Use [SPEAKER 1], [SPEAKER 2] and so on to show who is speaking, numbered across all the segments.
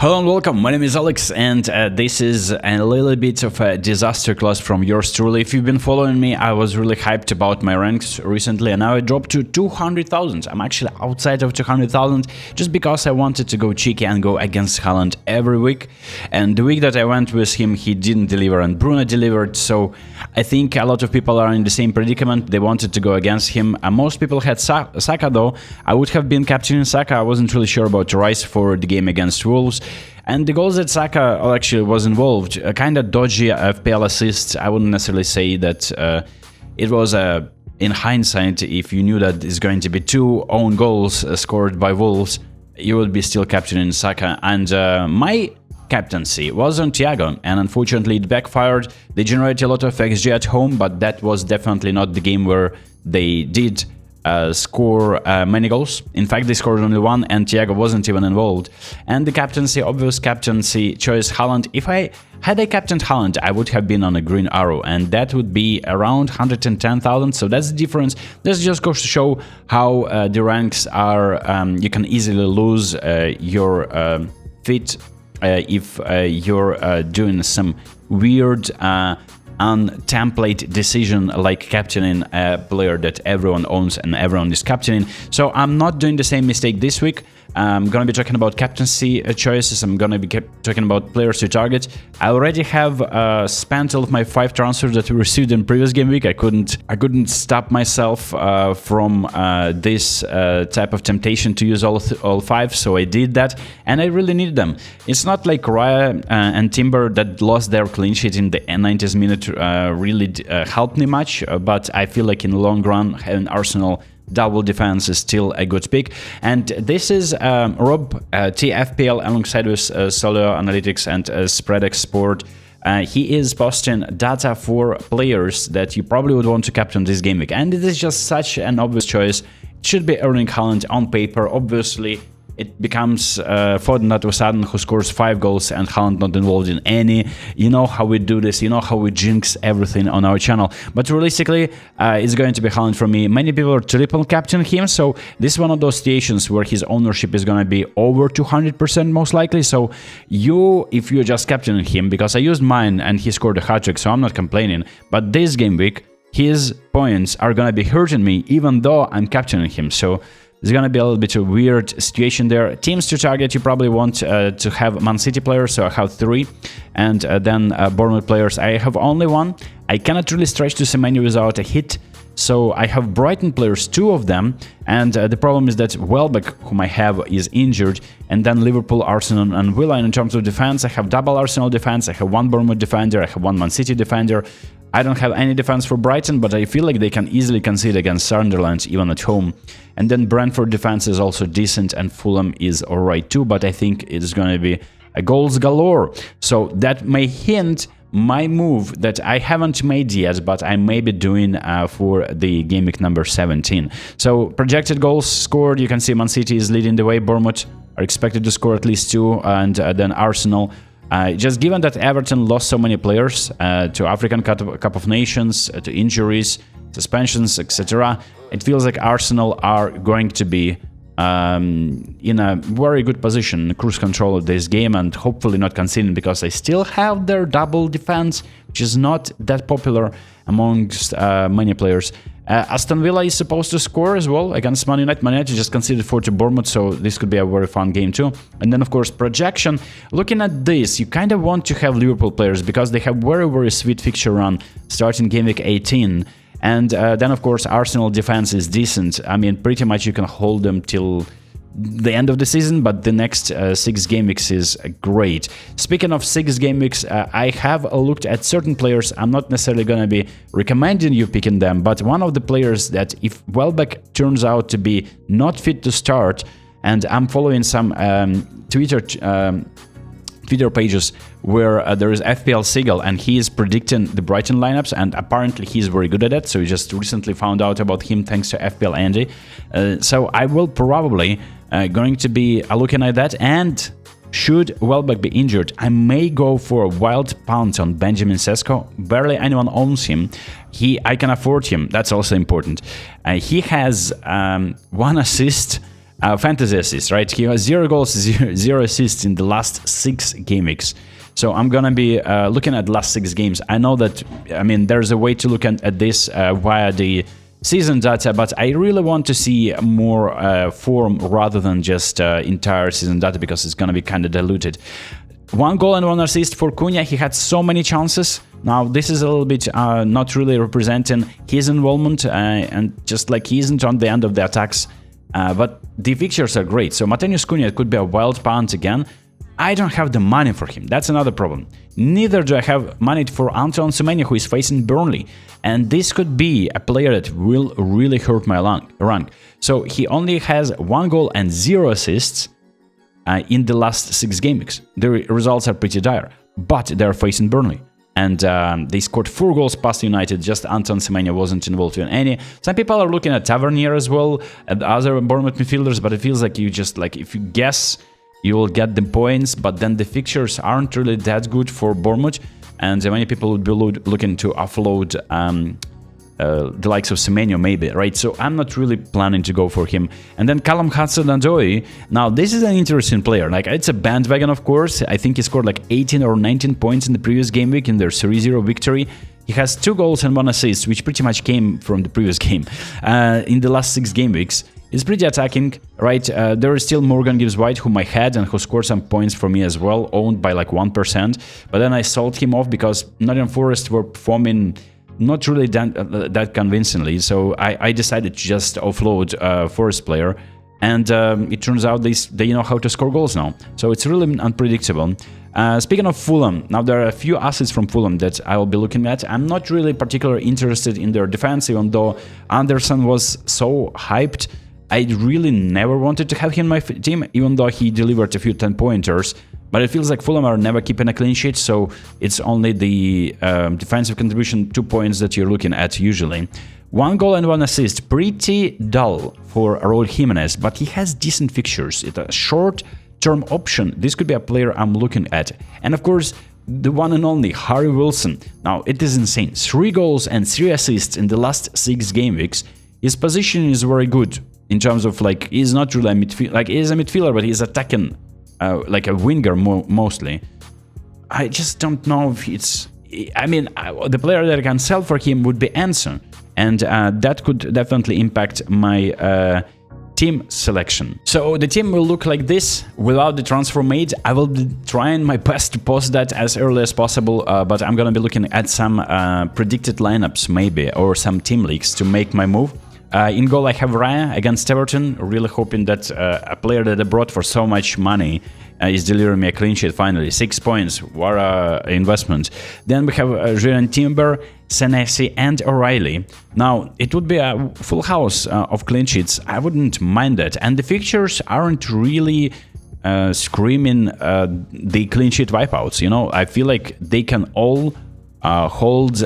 [SPEAKER 1] Hello and welcome, my name is Alex and this is a little bit of a disaster class from yours truly. If you've been following me, I was really hyped about my ranks recently and now I dropped to 200,000. I'm actually outside of 200,000 just because I wanted to go cheeky and go against Haaland every week. And the week that I went with him, he didn't deliver and Bruno delivered, so I think a lot of people are in the same predicament. They wanted to go against him. Most people had Saka though. I would have been captaining Saka. I wasn't really sure about Rice for the game against Wolves. And the goals that Saka actually was involved, kind of dodgy FPL assists. I wouldn't necessarily say that it was in hindsight, if you knew that it's going to be two own goals scored by Wolves, you would be still captaining Saka. And my captaincy was on Thiago, and unfortunately it backfired. They generated a lot of XG at home, but that was definitely not the game where they did score many goals. In fact, they scored only one and Thiago wasn't even involved. And the captaincy, obvious captaincy choice, Haaland. If I had captained Haaland, I would have been on a green arrow and that would be around 110,000. So that's the difference. This just goes to show how the ranks are, you can easily lose your fit if you're doing some weird template decision like captaining a player that everyone owns and everyone is captaining. So I'm not doing the same mistake this week. I'm gonna be talking about captaincy choices. I'm gonna be talking about players to target. I already have spent all of my 5 transfers that we received in previous game week. I couldn't stop myself from this type of temptation to use all 5, so I did that, and I really needed them. It's not like Raya and Timber that lost their clean sheet in the 90th minute really helped me much, but I feel like in the long run having Arsenal double defense is still a good pick. And this is Rob TFPL alongside with Solo Analytics and Spread Sport. He is posting data for players that you probably would want to captain this game week, and it is just such an obvious choice. It should be Erling Haaland on paper. Obviously it becomes Foden all of a sudden who scores 5 goals and Haaland not involved in any. You know how we do this, you know how we jinx everything on our channel. But realistically, it's going to be Haaland for me. Many people are triple captain him, so this is one of those situations where his ownership is going to be over 200% most likely. So if you're just captaining him, because I used mine and he scored a hat-trick, so I'm not complaining. But this game week, his points are going to be hurting me even though I'm captaining him. So there's going to be a little bit of a weird situation there. Teams to target, you probably want to have Man City players, so I have 3. And then Bournemouth players, I have only 1. I cannot really stretch to Semenyo without a hit. So I have Brighton players, 2 of them. And the problem is that Welbeck, whom I have, is injured. And then Liverpool, Arsenal and Villa. And in terms of defense, I have double Arsenal defense. I have 1 Bournemouth defender. I have 1 Man City defender. I don't have any defense for Brighton, but I feel like they can easily concede against Sunderland, even at home. And then Brentford defense is also decent, and Fulham is alright too, but I think it's going to be a goals galore. So that may hint my move that I haven't made yet, but I may be doing for the game week number 17. So projected goals scored, you can see Man City is leading the way. Bournemouth are expected to score at least 2, and then Arsenal. Just given that Everton lost so many players to African Cup of Nations, to injuries, suspensions, etc., it feels like Arsenal are going to be in a very good position, cruise control of this game, and hopefully not conceding, because they still have their double defense, which is not that popular amongst many players. Aston Villa is supposed to score as well against Man United. Man United just conceded 4 to Bournemouth, so this could be a very fun game too. And then, of course, projection. Looking at this, you kind of want to have Liverpool players because they have very sweet fixture run starting game week 18. And then, of course, Arsenal defense is decent. I mean, pretty much you can hold them till the end of the season, but the next 6 game weeks is great. Speaking of 6 game weeks, I have looked at certain players. I'm not necessarily going to be recommending you picking them, but one of the players that if Welbeck turns out to be not fit to start, and I'm following some Twitter pages where there is FPL Seagull and he is predicting the Brighton lineups, and apparently he's very good at it, so we just recently found out about him thanks to FPL Andy. So I will probably going to be looking at that, and should Welbeck be injured, I may go for a wild pounce on Benjamin Sesko. Barely anyone owns him. I can afford him, that's also important. He has 1 assist fantasy assists, right? He has 0 goals, 0 assists in the last 6 game weeks. So I'm gonna be looking at the last 6 games. I know that, I mean, there's a way to look at this via the season data, but I really want to see more form rather than just entire season data, because it's gonna be kind of diluted. 1 goal and 1 assist for Cunha. He had so many chances. Now, this is a little bit not really representing his involvement, and just like he isn't on the end of the attacks. But the fixtures are great. So Matheus Cunha could be a wild punt again. I don't have the money for him. That's another problem. Neither do I have money for Antoine Semenyo, who is facing Burnley. And this could be a player that will really hurt my rank. So he only has 1 goal and 0 assists in the last 6 game weeks. The results are pretty dire, but they're facing Burnley. And they scored 4 goals past United. Just Antoine Semenyo wasn't involved in any. Some people are looking at Tavernier as well, at other Bournemouth midfielders, but it feels like you just, like, if you guess, you will get the points, but then the fixtures aren't really that good for Bournemouth, and many people would be looking to offload the likes of Semenyo maybe, right? So I'm not really planning to go for him. And then Callum Hudson-Odoi. Now, this is an interesting player. Like, it's a bandwagon, of course. I think he scored like 18 or 19 points in the previous game week in their 3-0 victory. He has 2 goals and 1 assist, which pretty much came from the previous game. In the last 6 game weeks, he's pretty attacking, right? There is still Morgan Gibbs-White, whom I had and who scored some points for me as well, owned by like 1%. But then I sold him off because Nottingham Forest were performing not really that convincingly. So I decided to just offload Forest player. And it turns out they know how to score goals now. So it's really unpredictable. Speaking of Fulham, now there are a few assets from Fulham that I will be looking at. I'm not really particularly interested in their defense, even though Anderson was so hyped. I really never wanted to have him in my team, even though he delivered a few 10-pointers. But it feels like Fulham are never keeping a clean sheet, so it's only the defensive contribution 2 points that you're looking at usually. 1 goal and 1 assist, pretty dull for Raul Jimenez, but he has decent fixtures. It's a short-term option. This could be a player I'm looking at. And of course, the one and only Harry Wilson. Now, it is insane. 3 goals and 3 assists in the last 6 game weeks. His position is very good. In terms of, like, he's not really a midfielder, like, he's a midfielder, but he's attacking like a winger mostly. I just don't know if it's... I mean, the player that I can sell for him would be Anson, and that could definitely impact my team selection. So the team will look like this without the transfer made. I will be trying my best to post that as early as possible, but I'm gonna be looking at some predicted lineups maybe, or some team leaks to make my move. In goal, I have Raya against Everton, really hoping that a player that I brought for so much money is delivering me a clean sheet finally. 6 points, what an investment. Then we have Julian Timber, Senesi, and O'Reilly. Now, it would be a full house of clean sheets. I wouldn't mind that. And the fixtures aren't really screaming the clean sheet wipeouts. You know, I feel like they can all hold...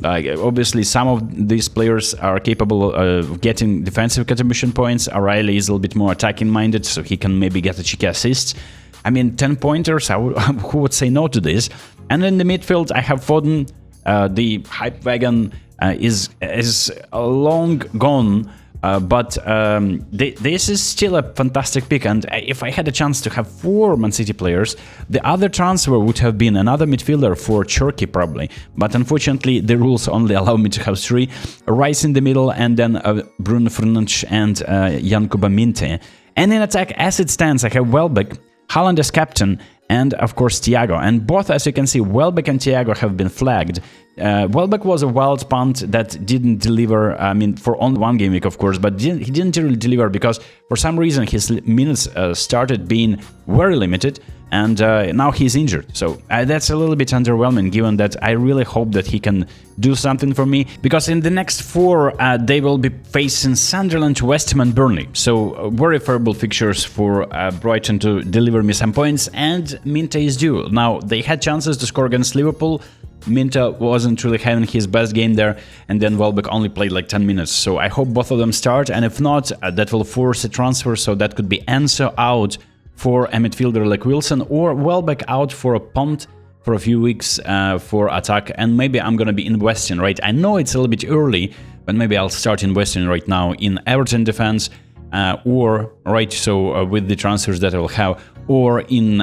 [SPEAKER 1] obviously, some of these players are capable of getting defensive contribution points. O'Reilly is a little bit more attacking-minded, so he can maybe get a cheeky assist. I mean, 10-pointers, who would say no to this? And in the midfield, I have Foden. The hype wagon is long gone, but this is still a fantastic pick. And if I had a chance to have 4 Man City players, the other transfer would have been another midfielder for Turkey probably. But unfortunately, the rules only allow me to have 3. Rice in the middle, and then Bruno Fernandes and Jan Kuba Minte. And in attack, as it stands, I have Welbeck, Haaland as captain, and of course Thiago. And both, as you can see, Welbeck and Thiago have been flagged. Welbeck was a wild punt that didn't deliver, I mean, for only 1 game week, of course, but he didn't really deliver because for some reason his minutes started being very limited, and now he's injured. So that's a little bit underwhelming, given that I really hope that he can do something for me, because in the next 4 they will be facing Sunderland, West Ham and Burnley. So very favorable fixtures for Brighton to deliver me some points, and Minte is due. Now, they had chances to score against Liverpool. Minta wasn't really having his best game there, and then Welbeck only played like 10 minutes. So I hope both of them start, and if not, that will force a transfer, so that could be Enzo out for a midfielder like Wilson, or Welbeck out for a punt for a few weeks for attack, and maybe I'm gonna be investing, right? I know it's a little bit early, but maybe I'll start investing right now in Everton defense. or with the transfers that I will have, or in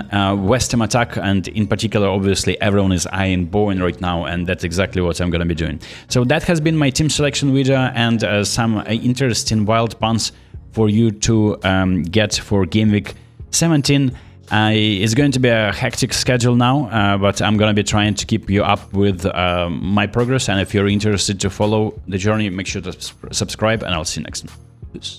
[SPEAKER 1] West Ham attack, and in particular, obviously, everyone is eyeing Bowen right now, and that's exactly what I'm gonna be doing. So that has been my team selection video, and some interesting wild puns for you to get for Gameweek 17. It's going to be a hectic schedule now, but I'm gonna be trying to keep you up with my progress, and if you're interested to follow the journey, make sure to subscribe, and I'll see you next time. Peace.